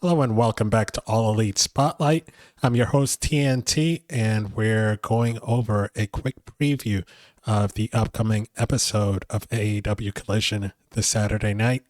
Hello and welcome back to All Elite Spotlight. I'm your host TNT, and we're going over a quick preview of the upcoming episode of AEW Collision this Saturday night.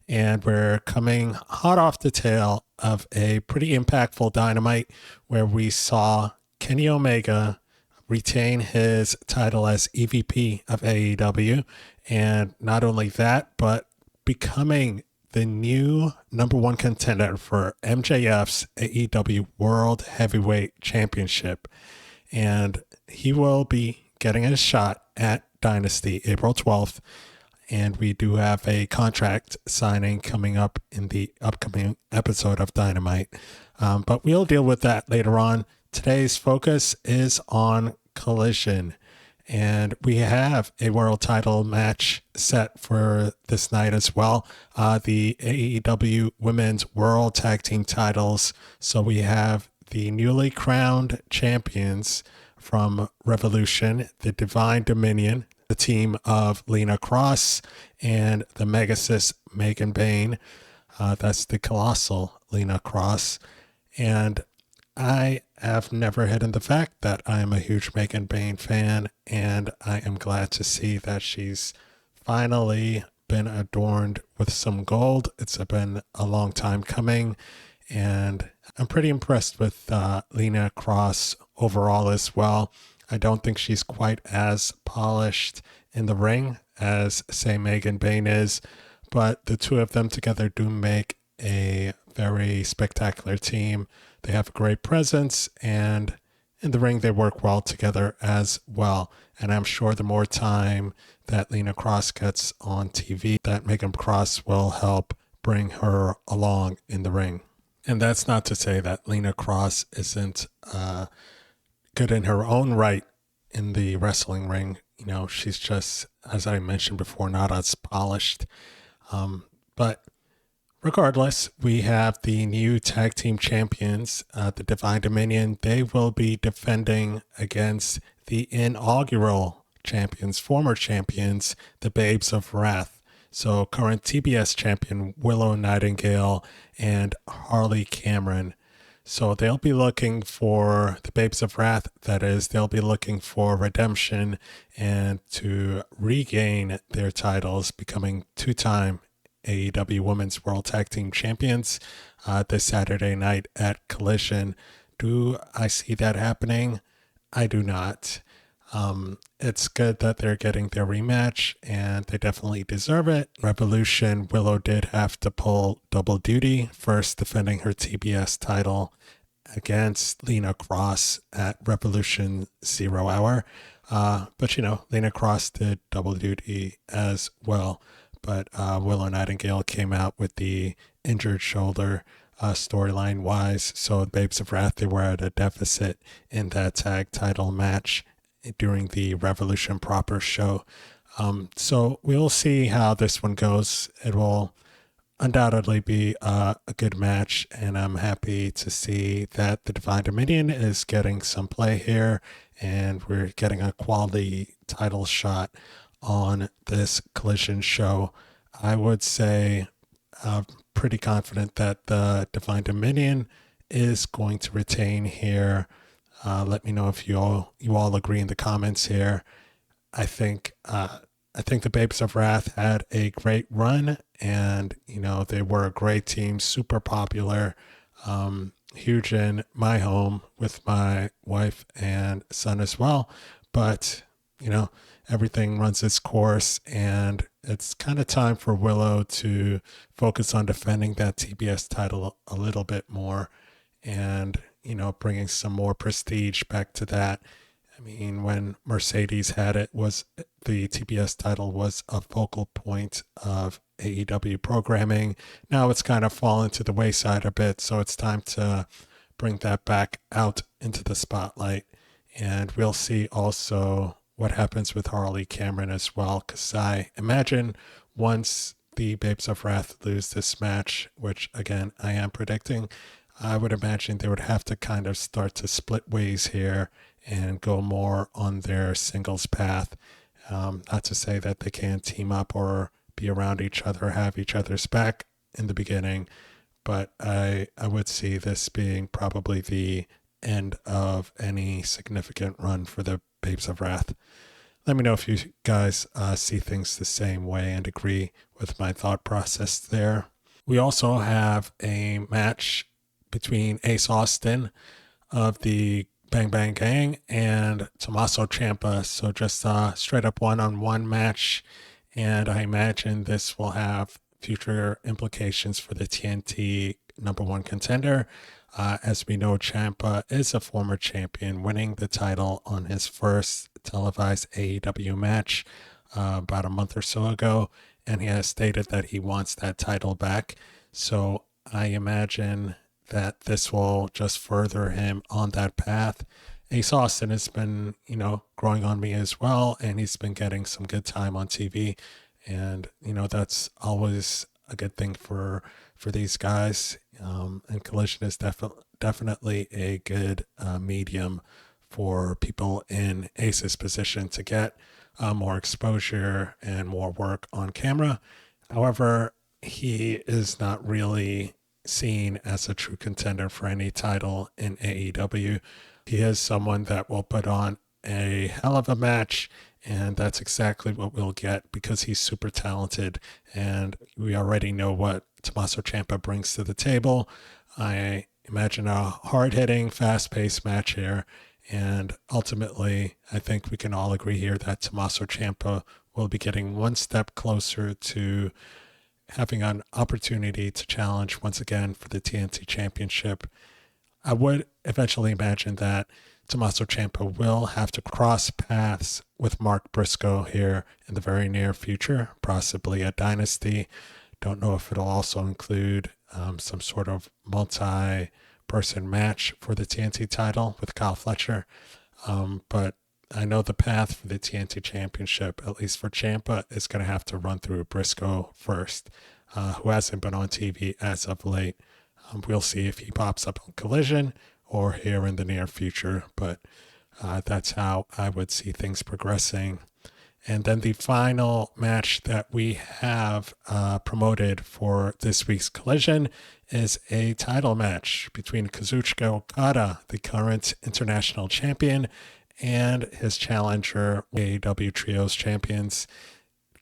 And we're coming hot off the tail of a pretty impactful Dynamite where we saw Kenny Omega retain his title as EVP of AEW. And not only that, but becoming the new number one contender for MJF's AEW World Heavyweight Championship. And he will be getting a shot at Dynasty April 12th. And we do have a contract signing coming up in the upcoming episode of Dynamite. But we'll deal with that later on. Today's focus is on Collision. And we have a world title match set for this night as well. The AEW Women's World Tag Team titles. So we have the newly crowned champions from Revolution, the Divine Dominion, the team of Lena, Kross, and the Megasis Megan Bayne. That's the colossal Lena, Kross. And I have never hidden the fact that I am a huge Megan Bayne fan, and I am glad to see that she's finally been adorned with some gold. It's been a long time coming, and I'm pretty impressed with Lena, Kross overall as well. I don't think she's quite as polished in the ring as, say, Megan Bayne is, but the two of them together do make a very spectacular team. They have a great presence, and in the ring they work well together as well. And I'm sure the more time that Lena Kross gets on TV, that Megan Kross will help bring her along in the ring. And that's not to say that Lena Kross isn't good in her own right in the wrestling ring. You know, she's just, as I mentioned before, not as polished. But regardless, we have the new tag team champions, the Divine Dominion. They will be defending against the inaugural champions, former champions, the Babes of Wrath. So current TBS champion Willow, Nightingale, and Harley Cameron. So they'll be looking for the Babes of Wrath, that is, they'll be looking for redemption and to regain their titles, becoming two-time AEW Women's World Tag Team Champions this Saturday night at Collision. Do I see that happening? I do not. It's good that they're getting their rematch, and they definitely deserve it. Revolution, Willow did have to pull double duty, first defending her TBS title against Lena Kross at Revolution 0 Hour. But, you know, Lena Kross did double duty as well. But Willow Nightingale came out with the injured shoulder storyline wise. So Babes of Wrath, they were at a deficit in that tag title match during the Revolution proper show. So we'll see how this one goes. It will undoubtedly be a good match, and I'm happy to see that the Divine Dominion is getting some play here, and we're getting a quality title shot on this Collision show. I would say pretty confident that the Divine Dominion is going to retain here. Let me know if you all agree in the comments here. I think the Babes of Wrath had a great run, and you know, they were a great team, super popular, huge in my home with my wife and son as well. But you know, everything runs its course, and it's kind of time for Willow to focus on defending that TBS title a little bit more, and you know, bringing some more prestige back to that. I mean, when Mercedes had it, was the TBS title was a focal point of AEW programming. Now it's kind of fallen to the wayside a bit, so it's time to bring that back out into the spotlight. And we'll see also what happens with Harley Cameron as well, because I imagine once the Babes of Wrath lose this match, which again I am predicting, I would imagine they would have to kind of start to split ways here and go more on their singles path. Not to say that they can't team up or be around each other, have each other's back in the beginning, but I would see this being probably the end of any significant run for the Babes of Wrath. Let me know if you guys see things the same way and agree with my thought process there. We also have a match between Ace Austin of the Bang Bang Gang and Tommaso Ciampa. So just a straight up one-on-one match. And I imagine this will have future implications for the TNT number one contender. As we know, Ciampa is a former champion, winning the title on his first televised AEW match about a month or so ago. And he has stated that he wants that title back. So I imagine that this will just further him on that path. Ace Austin has been, growing on me as well, and he's been getting some good time on TV. And, that's always a good thing for these guys. And Collision is definitely a good medium for people in Ace's position to get more exposure and more work on camera. However, he is not really seen as a true contender for any title in AEW. He is someone that will put on a hell of a match, and that's exactly what we'll get because he's super talented, and we already know what Tommaso Ciampa brings to the table. I imagine a hard-hitting, fast-paced match here, and ultimately, I think we can all agree here that Tommaso Ciampa will be getting one step closer to having an opportunity to challenge once again for the TNT Championship. I would eventually imagine that Tommaso Ciampa will have to cross paths with Mark Briscoe here in the very near future, possibly a dynasty. Don't know if it'll also include some sort of multi-person match for the TNT title with Kyle Fletcher. But I know the path for the TNT Championship, at least for Ciampa, is going to have to run through Briscoe first, who hasn't been on TV as of late. We'll see if he pops up on Collision or here in the near future, but that's how I would see things progressing. And then the final match that we have promoted for this week's Collision is a title match between Kazuchika Okada, the current international champion, and his challenger, AEW Trios champions,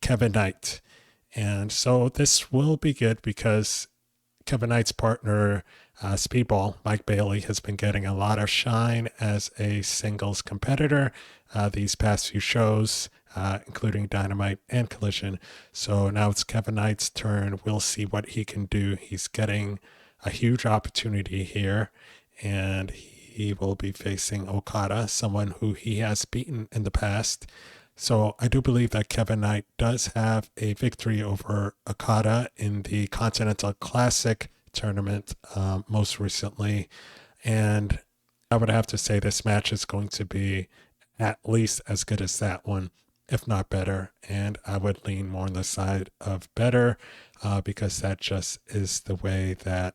Kevin Knight. And so this will be good because Kevin Knight's partner, Speedball, Mike Bailey, has been getting a lot of shine as a singles competitor these past few shows, including Dynamite and Collision. So now it's Kevin Knight's turn. We'll see what he can do. He's getting a huge opportunity here, and he will be facing Okada, someone who he has beaten in the past. So I do believe that Kevin Knight does have a victory over Okada in the Continental Classic tournament most recently. And I would have to say this match is going to be at least as good as that one, if not better. And I would lean more on the side of better because that just is the way that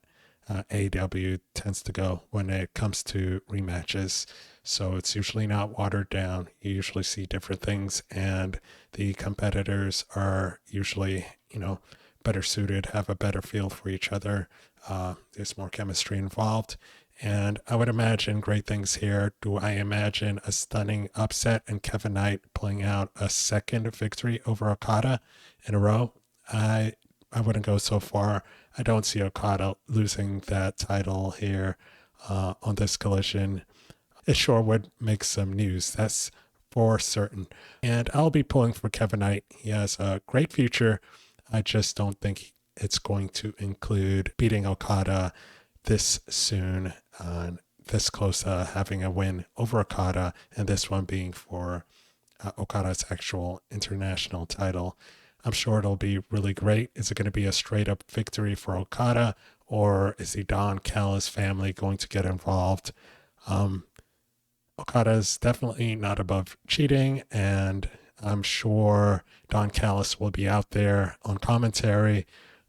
AEW tends to go when it comes to rematches. So it's usually not watered down. You usually see different things, and the competitors are usually, better suited, have a better feel for each other. There's more chemistry involved. And I would imagine great things here. Do I imagine a stunning upset and Kevin Knight pulling out a second victory over Okada in a row? I wouldn't go so far. I don't see Okada losing that title here on this Collision. It sure would make some news, that's for certain. And I'll be pulling for Kevin Knight. He has a great future. I just don't think it's going to include beating Okada this soon, this close to having a win over Okada, and this one being for Okada's actual international title. I'm sure it'll be really great. Is it going to be a straight up victory for Okada, or is the Don Callis family going to get involved? Okada is definitely not above cheating, and I'm sure Don Callis will be out there on commentary,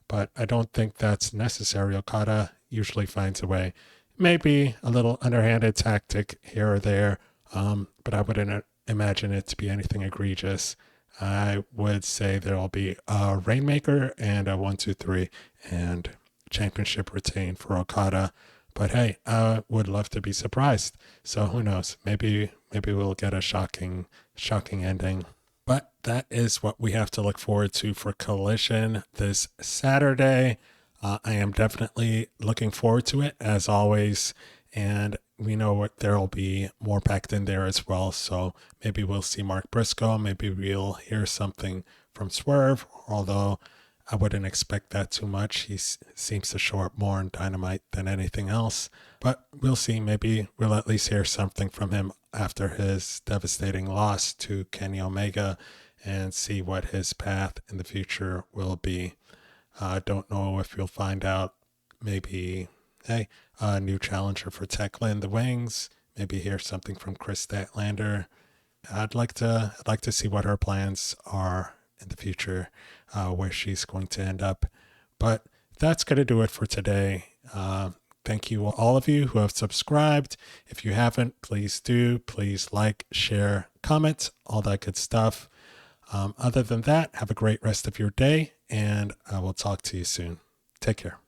but I don't think that's necessary. Okada usually finds a way. Maybe a little underhanded tactic here or there, but I wouldn't imagine it to be anything egregious. I would say there'll be a Rainmaker and a 1, 2, 3, and championship retained for Okada. But hey, I would love to be surprised. So who knows? Maybe we'll get a shocking ending. But that is what we have to look forward to for Collision this Saturday. I am definitely looking forward to it, as always. And we know what there'll be more packed in there as well. So maybe we'll see Mark Briscoe. Maybe we'll hear something from Swerve, although I wouldn't expect that too much. He seems to show up more in Dynamite than anything else. But we'll see. Maybe we'll at least hear something from him after his devastating loss to Kenny Omega and see what his path in the future will be. I don't know if you'll find out maybe, hey, a new challenger for Tekla in the wings. Maybe hear something from Chris Statlander. I'd like to see what her plans are in the future, where she's going to end up. But that's going to do it for today. Thank you, all of you who have subscribed. If you haven't, please do. Please like, share, comment, all that good stuff. Other than that, have a great rest of your day, and I will talk to you soon. Take care.